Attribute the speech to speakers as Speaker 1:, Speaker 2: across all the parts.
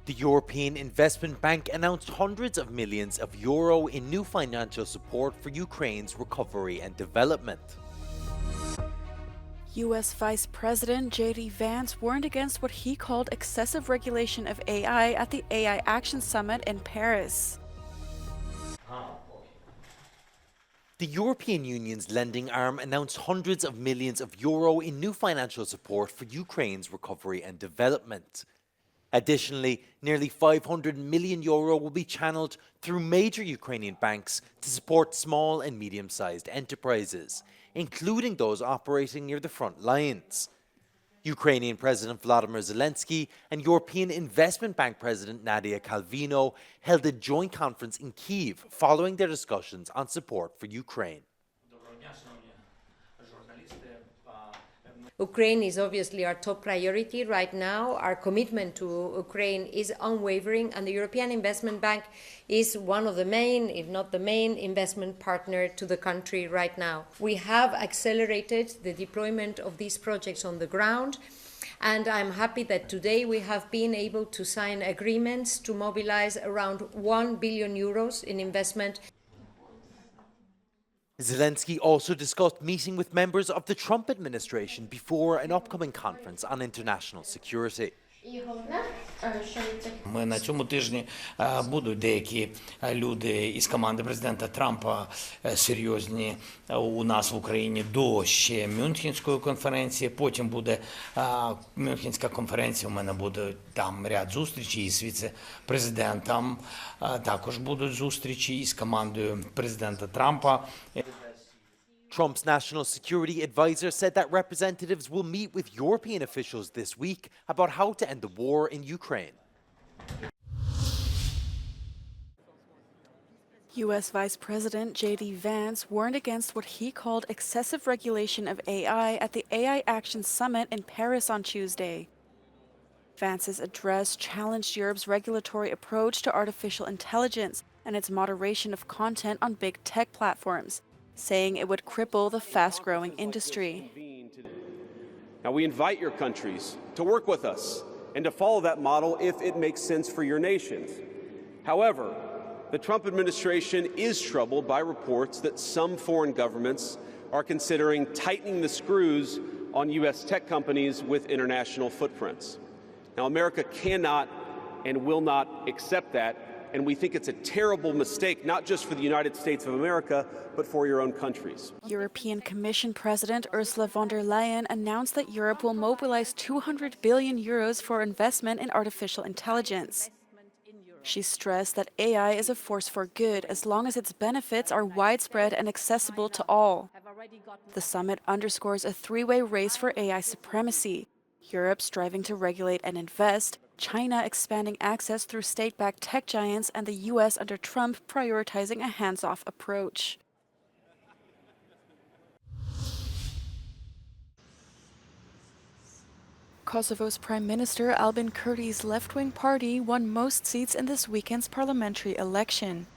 Speaker 1: The European Investment Bank announced hundreds of millions of euro in new financial support for Ukraine's recovery and development.
Speaker 2: U.S. Vice President J.D. Vance warned against what he called excessive regulation of AI at the AI Action Summit in Paris.
Speaker 1: The European Union's lending arm announced hundreds of millions of euro in new financial support for Ukraine's recovery and development. Additionally, nearly 500 million euro will be channeled through major Ukrainian banks to support small and medium-sized enterprises, including those operating near the front lines. Ukrainian President Volodymyr Zelensky and European Investment Bank President Nadia Calvino held a joint conference in Kyiv following their discussions on support for Ukraine.
Speaker 3: Ukraine is obviously our top priority right now. Our commitment to Ukraine is unwavering, and the European Investment Bank is one of the main, if not the main, investment partner to the country right now. We have accelerated the deployment of these projects on the ground, and I'm happy that today we have been able to sign agreements to mobilize around 1 billion euros in investment.
Speaker 1: Zelensky also discussed meeting with members of the Trump administration before an upcoming conference on international security.
Speaker 4: Ми на цьому тижні будуть деякі люди із команди президента Трампа серйозні у нас в Україні до ще Мюнхенської конференції. Потім буде Мюнхенська конференція, у мене буде там ряд зустрічей із віце-президентом. Також будуть зустрічі із командою президента Трампа.
Speaker 1: Trump's national security advisor said that representatives will meet with European officials this week about how to end the war in Ukraine.
Speaker 2: U.S. Vice President J.D. Vance warned against what he called excessive regulation of AI at the AI Action Summit in Paris on Tuesday. Vance's address challenged Europe's regulatory approach to artificial intelligence and its moderation of content on big tech platforms, saying it would cripple the fast-growing industry.
Speaker 5: Now, we invite your countries to work with us and to follow that model if it makes sense for your nations. However, the Trump administration is troubled by reports that some foreign governments are considering tightening the screws on U.S. tech companies with international footprints. Now, America cannot and will not accept that, and we think it's a terrible mistake, not just for the United States of America, but for your own countries.
Speaker 2: European Commission President Ursula von der Leyen announced that Europe will mobilize 200 billion euros for investment in artificial intelligence. She stressed that AI is a force for good as long as its benefits are widespread and accessible to all. The summit underscores a three-way race for AI supremacy: Europe striving to regulate and invest, China expanding access through state-backed tech giants, and the U.S. under Trump prioritizing a hands-off approach. Kosovo's Prime Minister Albin Kurti's left-wing party won most seats in this weekend's parliamentary election.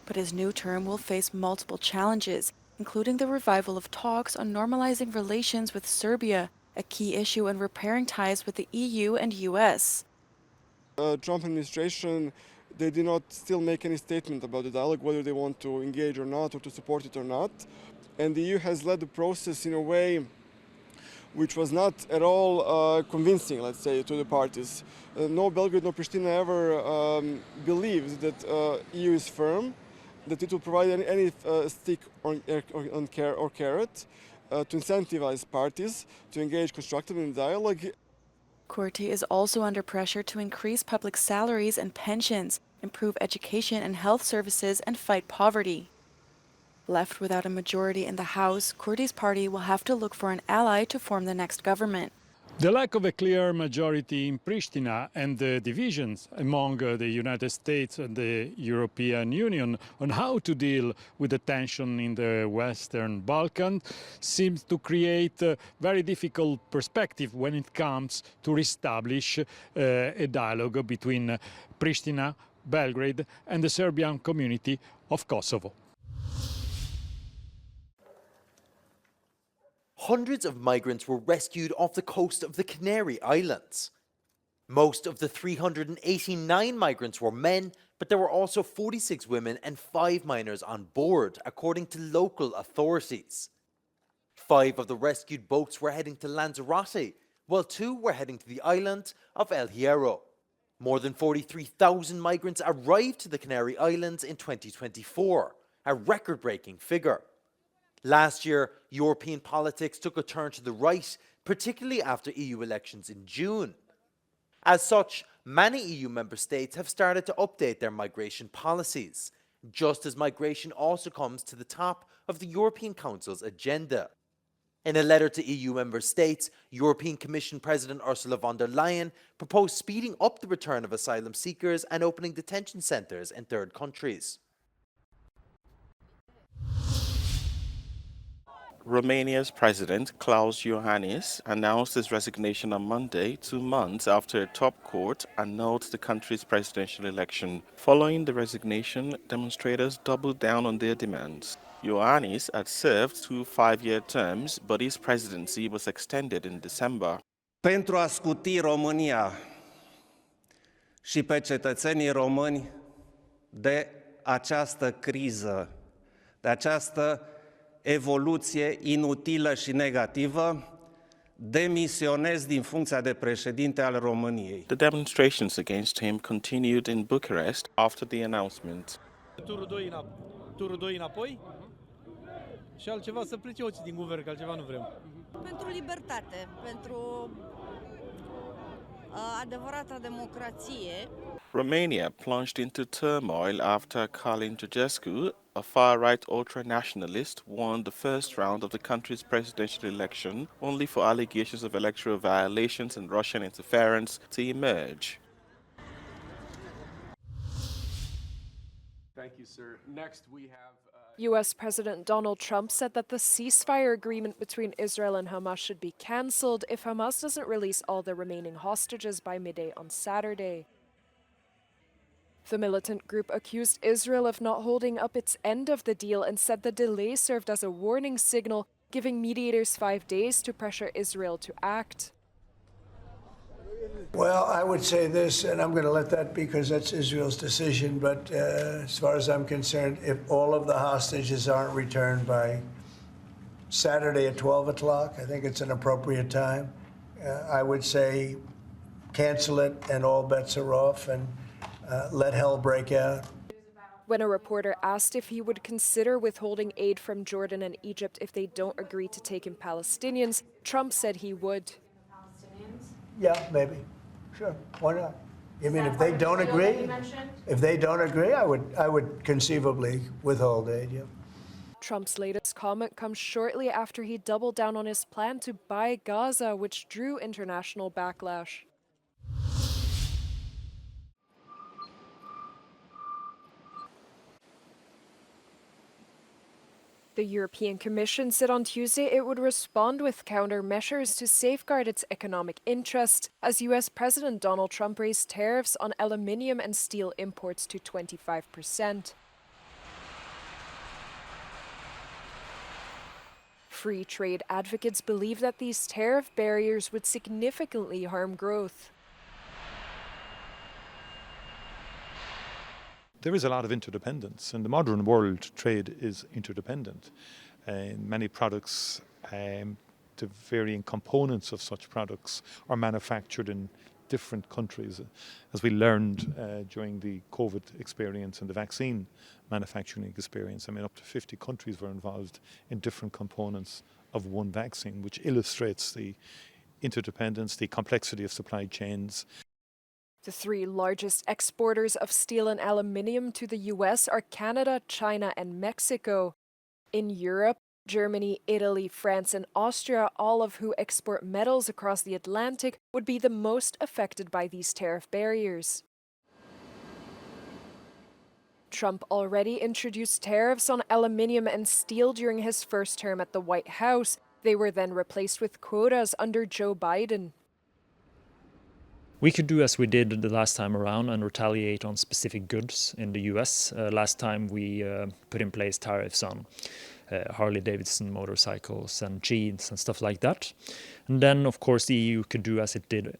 Speaker 2: But his new term will face multiple challenges, including the revival of talks on normalizing relations with Serbia, a key issue in repairing ties with the EU and US.
Speaker 6: Trump administration, they did not still make any statement about the dialogue, whether they want to engage or not, or to support it or not. And the EU has led the process in a way which was not at all convincing, let's say, to the parties. No Belgrade, no Pristina ever believes that EU is firm, that it will provide any stick or carrot to incentivize parties to engage constructively in dialogue.
Speaker 2: Kurti is also under pressure to increase public salaries and pensions, improve education and health services, and fight poverty. Left without a majority in the House, Kurti's party will have to look for an ally to form the next government.
Speaker 7: The lack of a clear majority in Pristina and the divisions among the United States and the European Union on how to deal with the tension in the Western Balkans seems to create a very difficult perspective when it comes to reestablish a dialogue between Pristina, Belgrade, and the Serbian community of Kosovo.
Speaker 1: Hundreds of migrants were rescued off the coast of the Canary Islands. Most of the 389 migrants were men, but there were also 46 women and 5 minors on board, according to local authorities. 5 of the rescued boats were heading to Lanzarote, while 2 were heading to the island of El Hierro. More than 43,000 migrants arrived to the Canary Islands in 2024, a record-breaking figure. Last year, European politics took a turn to the right, particularly after EU elections in June. As such, many EU member states have started to update their migration policies, just as migration also comes to the top of the European Council's agenda. In a letter to EU member states, European Commission President Ursula von der Leyen proposed speeding up the return of asylum seekers and opening detention centres in third countries.
Speaker 8: Romania's President Klaus Iohannis announced his resignation on Monday, 2 months after a top court annulled the country's presidential election. Following the resignation, demonstrators doubled down on their demands. Iohannis had served 2 5-year terms, but his presidency was extended in December.
Speaker 9: Pentru a scuti România și pe cetățenii români de această criză, de această evoluție inutilă și negativă, demisionez din funcția de președinte al României.
Speaker 8: The demonstrations against him continued in Bucharest after the announcement.
Speaker 10: Turul 2 înapoi și altceva să plece oții din guvern, că altceva nu vrem.
Speaker 11: Pentru libertate, pentru adevărata democrație.
Speaker 8: Romania plunged into turmoil after Calin Georgescu, a far-right ultra-nationalist, won the first round of the country's presidential election, only for allegations of electoral violations and Russian interference to emerge.
Speaker 12: Thank you, sir. Next, we have...
Speaker 13: U.S. President Donald Trump said that the ceasefire agreement between Israel and Hamas should be cancelled if Hamas doesn't release all the remaining hostages by midday on Saturday. The militant group accused Israel of not holding up its end of the deal and said the delay served as a warning signal, giving mediators 5 days to pressure Israel to act.
Speaker 14: Well, I would say this, and I'm going to let that be because that's Israel's decision, but as far as I'm concerned, if all of the hostages aren't returned by Saturday at 12 o'clock, I think it's an appropriate time. I would say cancel it and all bets are off and let hell break out.
Speaker 13: When a reporter asked if he would consider withholding aid from Jordan and Egypt if they don't agree to take in Palestinians, Trump said he would.
Speaker 14: Yeah, maybe. Sure. Why not? I mean, if they don't agree, I would conceivably withhold aid, yeah.
Speaker 13: Trump's latest comment comes shortly after he doubled down on his plan to buy Gaza, which drew international backlash. The European Commission said on Tuesday it would respond with countermeasures to safeguard its economic interests as US President Donald Trump raised tariffs on aluminium and steel imports to 25%. Free trade advocates believe that these tariff barriers would significantly harm growth.
Speaker 7: There is a lot of interdependence. In the modern world, trade is interdependent. Many products, the varying components of such products are manufactured in different countries. As we learned during the COVID experience and the vaccine manufacturing experience, I mean, up to 50 countries were involved in different components of one vaccine, which illustrates the interdependence, the complexity of supply chains.
Speaker 13: The 3 largest exporters of steel and aluminium to the US are Canada, China, and Mexico. In Europe, Germany, Italy, France, and Austria, all of who export metals across the Atlantic, would be the most affected by these tariff barriers. Trump already introduced tariffs on aluminium and steel during his first term at the White House. They were then replaced with quotas under Joe Biden.
Speaker 15: We could do as we did the last time around and retaliate on specific goods in the US. Last time we put in place tariffs on Harley-Davidson motorcycles and jeans and stuff like that. And then, of course, the EU could do as it did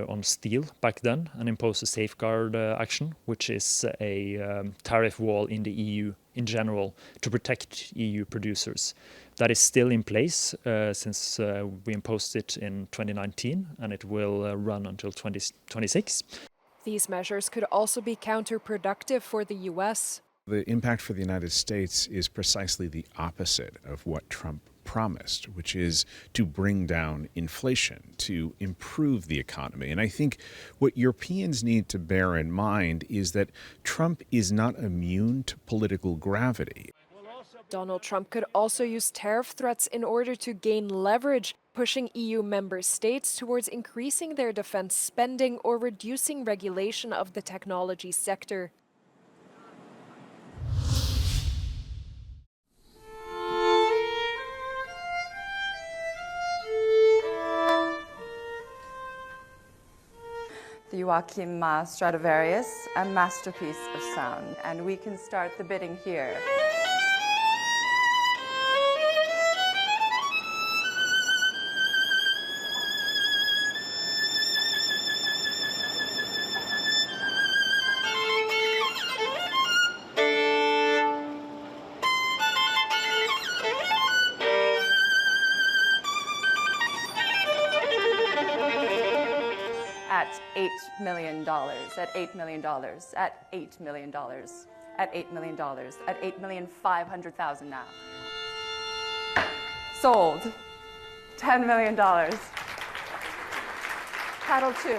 Speaker 15: on steel back then and impose a safeguard action, which is a tariff wall in the EU in general to protect EU producers. That is still in place since we imposed it in 2019, and it will run until 2026.
Speaker 13: These measures could also be counterproductive for the US.
Speaker 16: The impact for the United States is precisely the opposite of what Trump promised, which is to bring down inflation, to improve the economy. And I think what Europeans need to bear in mind is that Trump is not immune to political gravity.
Speaker 13: Donald Trump could also use tariff threats in order to gain leverage, pushing EU member states towards increasing their defense spending or reducing regulation of the technology sector.
Speaker 17: The Joachim Stradivarius, a masterpiece of sound. And we can start the bidding here. At $8 million, at $8 million, at $8 million, at $8 million, at $8,500,000 now. Sold. $10 million. Paddle 2.